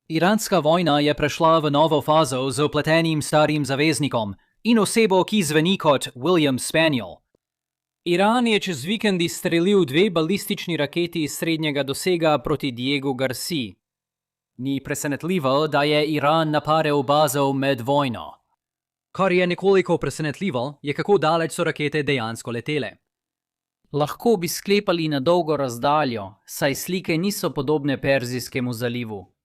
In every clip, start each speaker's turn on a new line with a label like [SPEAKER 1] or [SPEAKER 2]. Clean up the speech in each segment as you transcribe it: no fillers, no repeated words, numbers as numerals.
[SPEAKER 1] Iranska vojna je prešla v novo fazo z opletenim starim zaveznikom in osebo, ki zveni kot William Spaniel. Iran je čez vikend izstrelil 2 balistični raketi srednjega dosega proti Diegu Garciji. Ni presenetljivo, da je Iran napadel bazo med vojno. Kar je nekoliko presenetljivo, je kako daleč so rakete dejansko letele. Lahko bi sklepali na dolgo razdaljo, saj slike niso podobne Perzijskemu zalivu.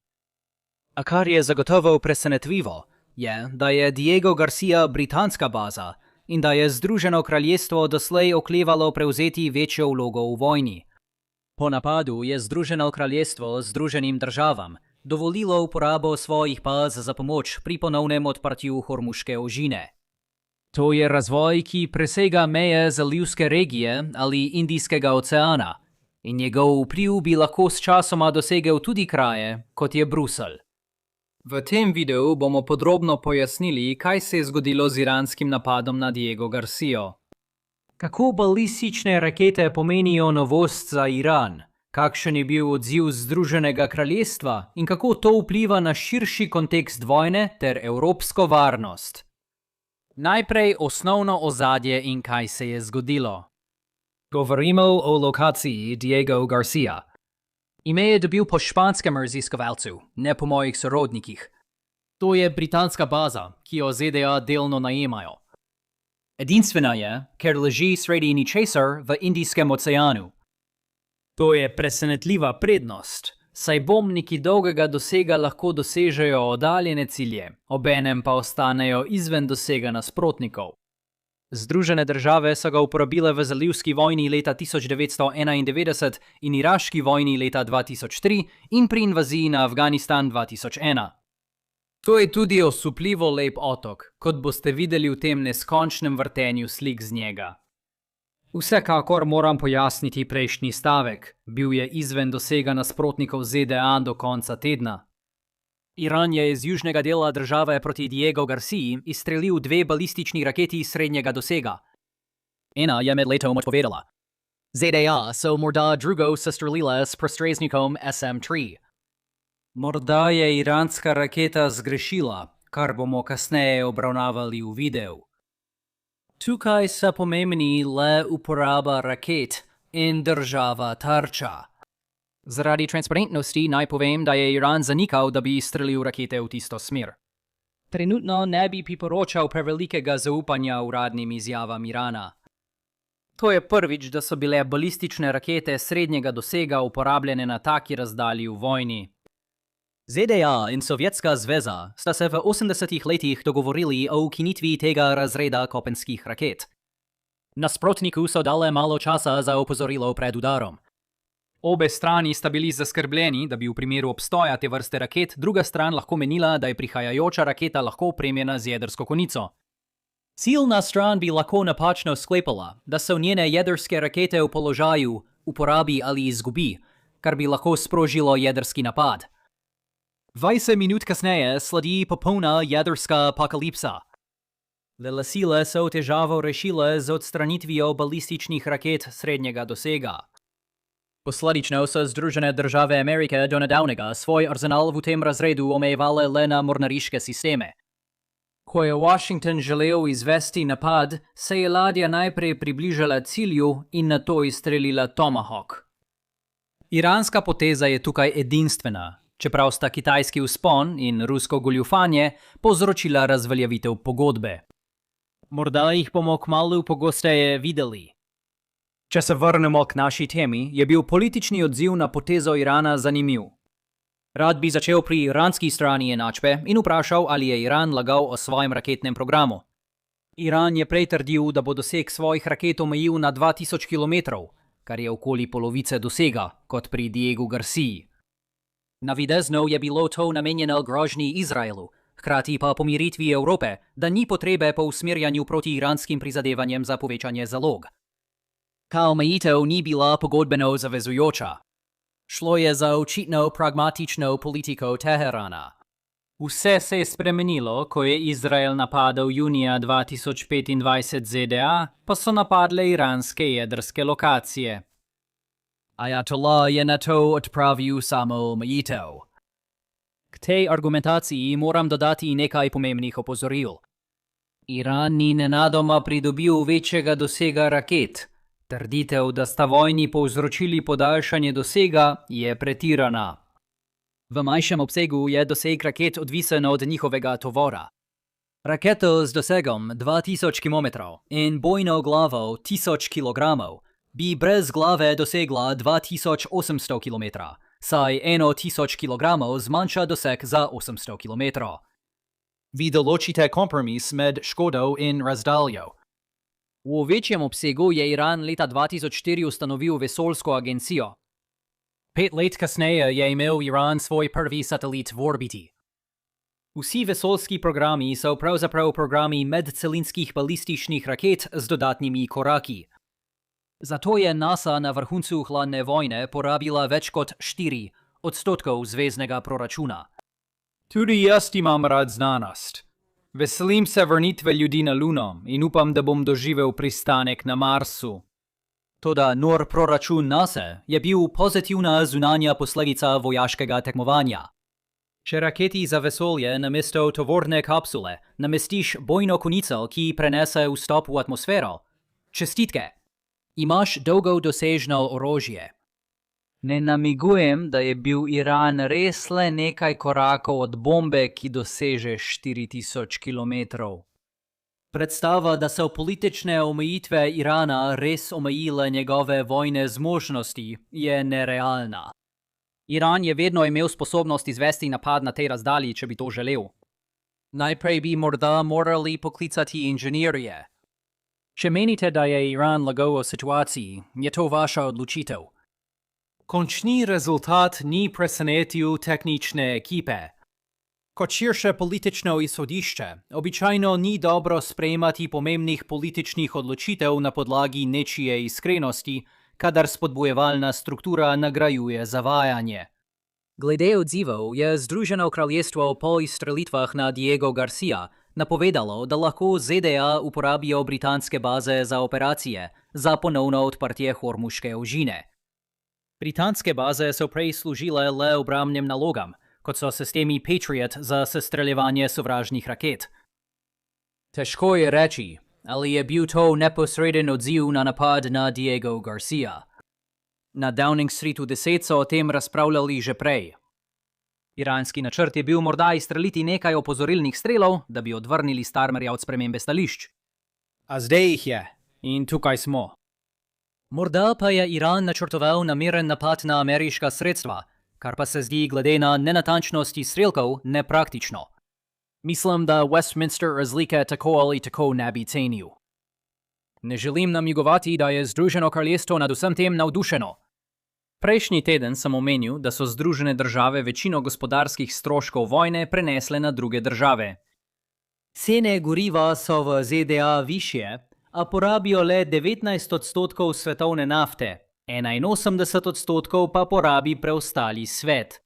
[SPEAKER 1] A kar je zagotovo presenetljivo, je, da je Diego Garcia britanska baza in da je Združeno kraljestvo doslej oklevalo prevzeti večjo vlogo v vojni. Po napadu je Združeno kraljestvo Združenim državam dovolilo uporabo svojih baz za pomoč pri ponovnem odprtju Hormuške ožine. To je razvoj, ki presega meje zalivske regije ali Indijskega oceana in njegov vpliv bi lahko sčasoma dosegel tudi kraje, kot je Bruselj. V tem videu bomo podrobno pojasnili, kaj se je zgodilo z iranskim napadom na Diego Garcijo. Kako balistične rakete pomenijo novost za Iran, kakšen je bil odziv Združenega kraljestva in kako to vpliva na širši kontekst vojne ter evropsko varnost. Najprej osnovno ozadje in kaj se je zgodilo. Govorimo o lokaciji Diego Garcia. Ime je dobil po španskem raziskovalcu, ne po mojih sorodnikih. To je britanska baza, ki jo ZDA delno najemajo. Edinstvena je, ker leži sredi ničesar v Indijskem oceanu. To je presenetljiva prednost, saj bombniki dolgega dosega lahko dosežejo oddaljene cilje, obenem pa ostanejo izven dosega nasprotnikov. Združene države so ga uporabile v zalivski vojni leta 1991 in iraški vojni leta 2003 in pri invaziji na Afganistan 2001. To je tudi osupljivo lep otok, kot boste videli v tem neskončnem vrtenju slik z njega. Vsekakor moram pojasniti prejšnji stavek, bil je izven dosega nasprotnikov ZDA do konca tedna. Iran je iz južnega dela države proti Diego Garciji izstrelil 2 balistični raketi srednjega dosega. Ena je med letom odpovedala. ZDA so morda drugo sestrelile s prestreznikom SM-3. Morda je iranska raketa zgrešila, kar bomo kasneje obravnavali v videu. Tukaj so pomembni le uporaba raket in država tarča. Zaradi transparentnosti naj povem, da je Iran zanikal, da bi izstrelil rakete v tisto smer. Trenutno ne bi priporočal prevelikega zaupanja uradnim izjavam Irana. To je prvič, da so bile balistične rakete srednjega dosega uporabljene na taki razdalji v vojni. ZDA in Sovjetska zveza sta se v 80-ih letih dogovorili o ukinitvi tega razreda kopenskih raket. Nasprotniku so dale malo časa za opozorilo pred udarom. Obe strani sta bili zaskrbljeni, da bi v primeru obstoja te vrste raket druga stran lahko menila, da je prihajajoča raketa lahko opremljena z jedrsko konico. Ciljna stran bi lahko napačno sklepala, da so njene jedrske rakete v položaju, uporabi ali izgubi, kar bi lahko sprožilo jedrski napad. 20 minut kasneje sledi popolna jedrska apokalipsa. Velesile so težavo rešile z odstranitvijo balističnih raket srednjega dosega. Posledično so Združene države Amerike do nedavnega svoj arzenal v tem razredu omejevale le na mornariške sisteme. Ko je Washington želel izvesti napad, se je ladja najprej približala cilju in nato izstrelila Tomahawk. Iranska poteza je tukaj edinstvena, čeprav sta kitajski vzpon in rusko goljufanje povzročila razveljavitev pogodbe. Morda jih bomo kmalu pogosteje videli. Če se vrnemo k naši temi, je bil politični odziv na potezo Irana zanimiv. Rad bi začel pri iranski strani enačbe in vprašal, ali je Iran lagal o svojem raketnem programu. Iran je prej trdil, da bo doseg svojih raket omejil na 2000 km, kar je okoli polovice dosega, kot pri Diegu Garciji. Navidezno je bilo to namenjeno grožnji Izraelu, hkrati pa pomiritvi Evrope, da ni potrebe po usmerjanju proti iranskim prizadevanjem za povečanje zalog. Ta omejitev ni bila pogodbeno zavezujoča. Šlo je za očitno pragmatično politiko Teherana. Vse se je spremenilo, ko je Izrael napadel junija 2025 ZDA, pa so napadle iranske jedrske lokacije. Ajatollah je na to odpravil samo omejitev. K tej argumentaciji moram dodati nekaj pomembnih opozoril. Iran ni nenadoma pridobil večjega dosega raket. Trditev, da sta vojni povzročili podaljšanje dosega, je pretirana. V manjšem obsegu je doseg raket odvisen od njihovega tovora. Raketo z dosegom 2000 km in bojno glavo 1000 kg bi brez glave dosegla 2800 km, saj 1000 kg zmanjša doseg za 800 km. Vi določite kompromis med škodo in razdaljo. V večjem obsegu je Iran leta 2004 ustanovil vesoljsko agencijo. 5 let kasneje je imel Iran svoj prvi satelit v orbiti. Vsi vesoljski programi so pravzaprav programi medcelinskih balističnih raket z dodatnimi koraki. Zato je NASA na vrhuncu hladne vojne porabila več kot 4% zveznega proračuna. Tudi jaz imam rad znanost. Veselim se vrnitve ljudi na Luno in upam, da bom doživel pristanek na Marsu. Toda nor proračun NASA je bil pozitivna zunanja posledica vojaškega tekmovanja. Če raketi za vesolje namesto tovorne kapsule namestiš bojno konico, ki prenese vstop v atmosfero, čestitke, imaš dolgodosežno orožje. Ne namigujem, da je bil Iran res le nekaj korakov od bombe, ki doseže 4000 km. Predstava, da so politične omejitve Irana res omejile njegove vojne zmožnosti, je nerealna. Iran je vedno imel sposobnost izvesti napad na tej razdalji, če bi to želel. Najprej bi morda morali poklicati inženirje. Če menite, da je Iran lagal o situaciji, je to vaša odločitev. Končni rezultat ni presenetil tehnične ekipe. Kot širše politično izhodišče, običajno ni dobro sprejemati pomembnih političnih odločitev na podlagi nečije iskrenosti, kadar spodbojevalna struktura nagrajuje zavajanje. Glede odzivov je Združeno kraljestvo po izstrelitvah na Diego Garcia napovedalo, da lahko ZDA uporabijo britanske baze za operacije za ponovno odprtje Hormuške ožine. Britanske baze so prej služile le obrambnim nalogam, kot so sistemi Patriot za sestreljevanje sovražnih raket. Težko je reči, ali je bil to neposreden odziv na napad na Diego Garcia. Na Downing Streetu 10 so o tem razpravljali že prej. Iranski načrt je bil morda izstreliti nekaj opozorilnih strelov, da bi odvrnili Starmerja od spremembe stališč. A zdaj jih je, in tukaj smo. Morda pa je Iran načrtoval nameren napad na ameriška sredstva, kar pa se zdi glede na nenatančnost izstrelkov nepraktično. Mislim, da Westminster razlike tako ali tako ne bi cenil. Ne želim namigovati, da je Združeno kraljestvo nad vsem tem navdušeno. Prejšnji teden sem omenil, da so Združene države večino gospodarskih stroškov vojne prenesle na druge države. Cene goriva so v ZDA višje, a porabijo le 19% svetovne nafte, 81% pa porabi preostali svet.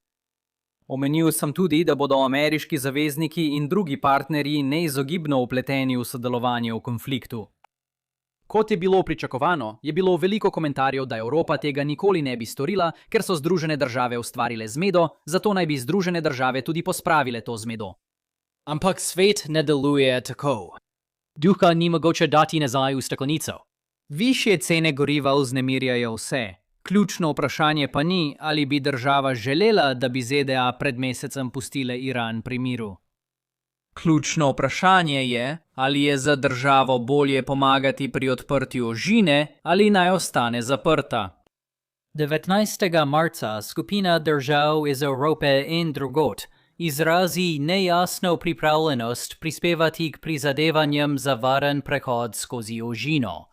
[SPEAKER 1] Omenil sem tudi, da bodo ameriški zavezniki in drugi partnerji neizogibno vpleteni v sodelovanje v konfliktu. Kot je bilo pričakovano, je bilo veliko komentarjev, da Evropa tega nikoli ne bi storila, ker so Združene države ustvarile zmedo, zato naj bi Združene države tudi pospravile to zmedo. Ampak svet ne deluje tako. Duha ni mogoče dati nazaj v steklenico. Višje cene goriva vznemirjajo vse. Ključno vprašanje pa ni, ali bi država želela, da bi ZDA pred mesecem pustile Iran pri miru. Ključno vprašanje je, ali je za državo bolje pomagati pri odprtju ožine ali naj ostane zaprta. 19. marca skupina držav iz Evrope in drugot izrazi nejasno pripravljenost prispevati k prizadevanjem za varen prehod skozi ožino.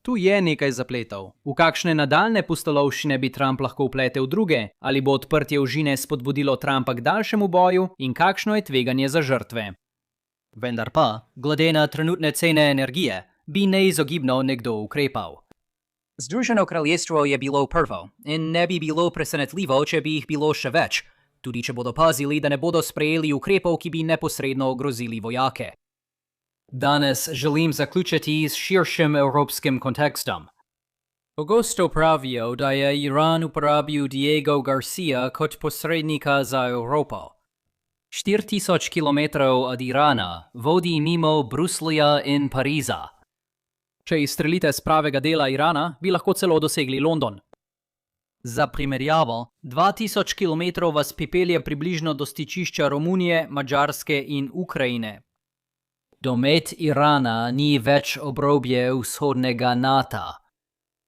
[SPEAKER 1] Tu je nekaj zapletov. V kakšne nadaljne pustolovščine bi Trump lahko vpletel druge, ali bo odprtje ožine spodbudilo Trumpa k daljšemu boju in kakšno je tveganje za žrtve. Vendar pa, glede na trenutne cene energije, bi neizogibno nekdo ukrepal. Združeno kraljestvo je bilo prvo in ne bi bilo presenetljivo, če bi jih bilo še več, tudi če bodo pazili, da ne bodo sprejeli ukrepov, ki bi neposredno ogrozili vojake. Danes želim zaključiti s širšim evropskim kontekstom. Pogosto pravijo, da je Iran uporabil Diego Garcia kot posrednika za Evropo. 4000 kilometrov od Irana vodi mimo Bruslja in Pariza. Če izstrelite z pravega dela Irana, bi lahko celo dosegli London. Za primerjavo, 2000 kilometrov vas pripelje približno do stičišča Romunije, Madžarske in Ukrajine. Domet Irana ni več obrobje vzhodnega NATO.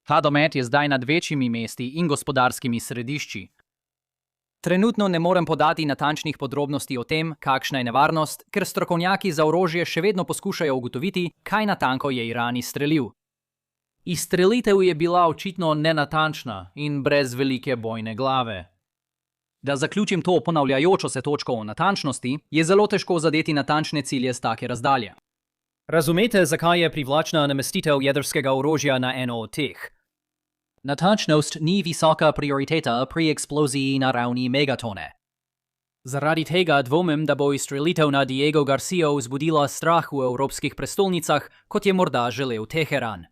[SPEAKER 1] Ta domet je zdaj nad večjimi mesti in gospodarskimi središči. Trenutno ne morem podati natančnih podrobnosti o tem, kakšna je nevarnost, ker strokovnjaki za orožje še vedno poskušajo ugotoviti, kaj natanko je Iran izstrelil. Izstrelitev je bila očitno nenatančna in brez velike bojne glave. Da zaključim to ponavljajočo se točko o natančnosti, je zelo težko zadeti natančne cilje z take razdalje. Razumete, zakaj je privlačna namestitev jedrskega orožja na eno od teh? Natančnost ni visoka prioriteta pri eksploziji na ravni megatone. Zaradi tega dvomim, da bo izstrelitev na Diego Garcia vzbudila strah v evropskih prestolnicah, kot je morda želel Teheran.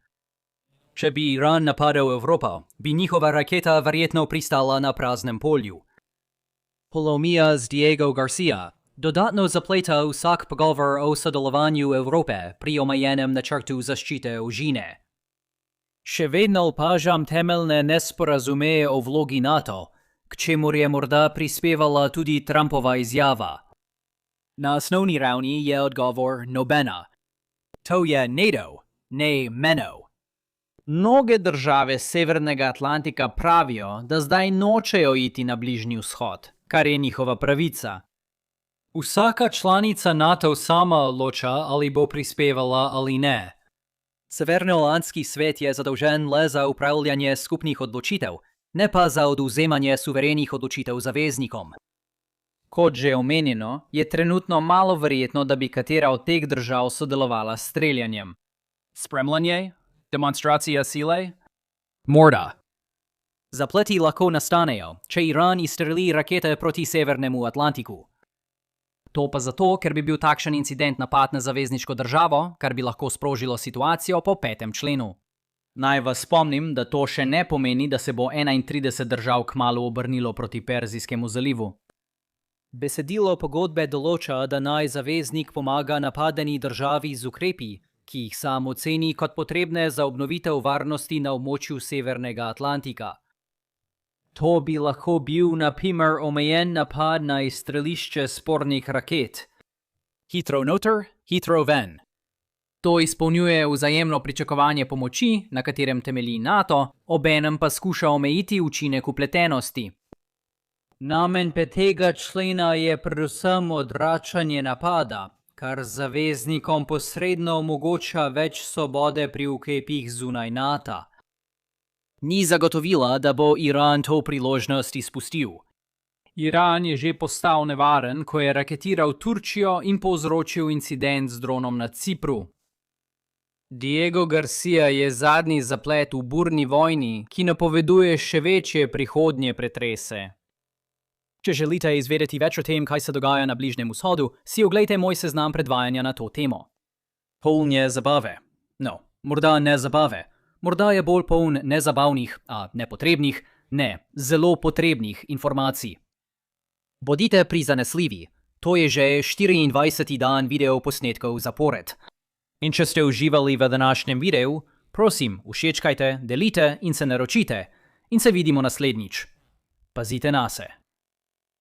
[SPEAKER 1] Če bi Iran napadel Evropo, bi njihova raketa verjetno pristala na praznem polju. Polomija z Diego Garcia dodatno zapleta vsak pogovor o sodelovanju Evrope pri omejenem načrtu zaščite ožine. Še vedno opažam temeljne nesporazume o vlogi NATO, k čemur je morda prispevala tudi Trumpova izjava. Na osnovni ravni je odgovor nobena. To je NATO, ne MENO. Mnoge države Severnega Atlantika pravijo, da zdaj nočejo iti na Bližnji vzhod, kar je njihova pravica. Vsaka članica NATO sama odloča, ali bo prispevala ali ne. Severnoatlantski svet je zadolžen le za upravljanje skupnih odločitev, ne pa za odvzemanje suverenih odločitev zaveznikom. Kot že omenjeno, je trenutno malo verjetno, da bi katera od teh držav sodelovala s streljanjem. Spremljanje? Demonstracija sile? Morda. Zapleti lahko nastanejo, če Iran izstreli rakete proti Severnemu Atlantiku. To pa zato, ker bi bil takšen incident napad na zavezniško državo, kar bi lahko sprožilo situacijo po 5. členu. Naj vas spomnim, da to še ne pomeni, da se bo 31 držav kmalu obrnilo proti Perzijskemu zalivu. Besedilo pogodbe določa, da naj zaveznik pomaga napadeni državi z ukrepi, ki jih sam oceni kot potrebne za obnovitev varnosti na območju Severnega Atlantika. To bi lahko bil, na primer, omejen napad na izstrelišče spornih raket. Hitro noter, hitro ven. To izpolnjuje vzajemno pričakovanje pomoči, na katerem temelji NATO, obenem pa skuša omejiti učinek vpletenosti. Namen 5. člena je predvsem odvračanje napada, kar zaveznikom posredno omogoča več svobode pri ukrepih zunaj NATO. Ni zagotovila, da bo Iran to priložnost izpustil. Iran je že postal nevaren, ko je raketiral Turčijo in povzročil incident z dronom na Cipru. Diego Garcia je zadnji zaplet v burni vojni, ki napoveduje še večje prihodnje pretrese. Če želite izvedeti več o tem, kaj se dogaja na Bližnjem vzhodu, si oglejte moj seznam predvajanja na to temo. Poln zabave. No, morda ne zabave. Morda je bolj poln nezabavnih, a nepotrebnih, ne, zelo potrebnih informacij. Bodite prizanesljivi. To je že 24. dan videoposnetkov zapored. In če ste uživali v današnjem videu, prosim, všečkajte, delite in se naročite. In se vidimo naslednjič. Pazite nase.